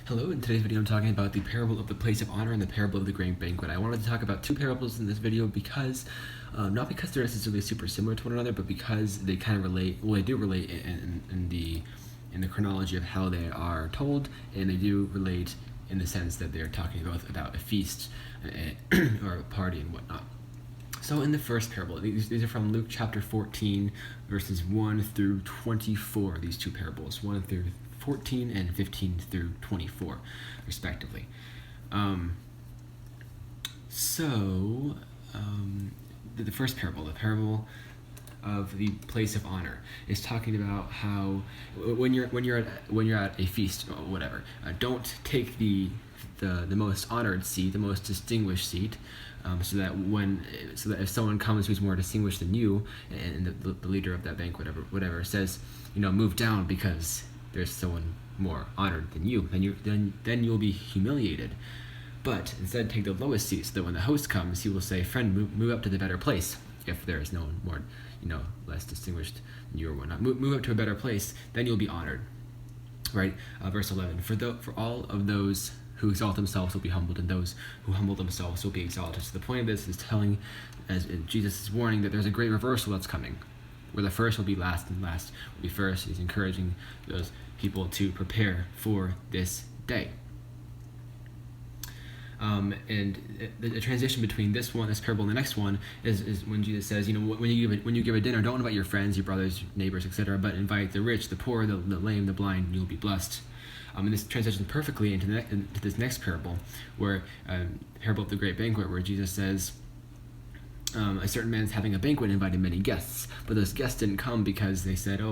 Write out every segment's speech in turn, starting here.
Hello, in today's video I'm talking about the parable of the place of honor and the parable of the great banquet. I wanted to talk about two parables in this video because, not because they're necessarily super similar to one another, but because they kind of relate, well they do relate in the chronology of how they are told, and they do relate in the sense that they're talking both about a feast or a party and whatnot. So in the first parable, these are from Luke chapter 14, verses 1 through 24, these two parables, 1 through 14 and 15 through 24, respectively. The first parable, the parable of the place of honor, is talking about how when you're at a feast or whatever, don't take the most honored seat, the most distinguished seat, so that if someone comes who's more distinguished than you, and the leader of that banquet, whatever says, move down because there's someone more honored than you, then you'll be humiliated. But instead, take the lowest seat, so that when the host comes, he will say, "Friend, move up to the better place." If there is no one more, less distinguished than you or whatnot, move up to a better place, then you'll be honored. Right? Verse 11. For all of those who exalt themselves will be humbled, and those who humble themselves will be exalted. So the point of this is telling, as Jesus is warning, that there's a great reversal that's coming, where the first will be last and last will be first. He's encouraging those people to prepare for this day. And the transition between this parable, and the next one is when Jesus says, when you give a dinner, don't invite your friends, your brothers, your neighbors, etc., but invite the rich, the poor, the lame, the blind, and you'll be blessed. And this transitions perfectly into this next parable, where the parable of the great banquet, where Jesus says, a certain man's having a banquet and invited many guests, but those guests didn't come because they said,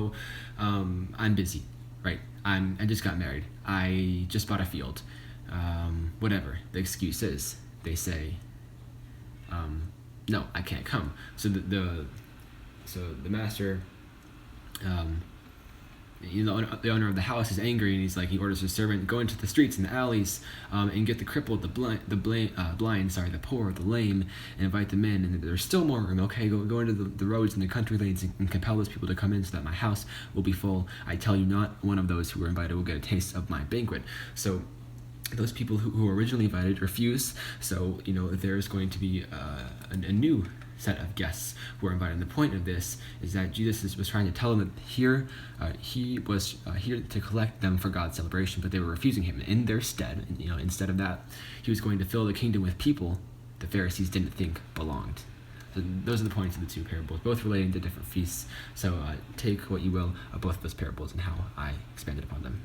I'm busy, right? I just got married. I just bought a field. Whatever the excuse is, they say, no, I can't come. So the master, the owner of the house is angry, and he orders his servant, go into the streets and the alleys, and get the crippled, the blind, the poor, the lame, and invite them in. And there's still more room. Okay, go into the roads and the country lanes and compel those people to come in, so that my house will be full. I tell you, not one of those who were invited will get a taste of my banquet. So those people who were originally invited refuse. So there's going to be a new set of guests who are invited. And the point of this is that Jesus was trying to tell them that he was here to collect them for God's celebration, but they were refusing him. In their stead, instead of that, he was going to fill the kingdom with people the Pharisees didn't think belonged. So those are the points of the two parables, both relating to different feasts. So take what you will of both those parables and how I expanded upon them.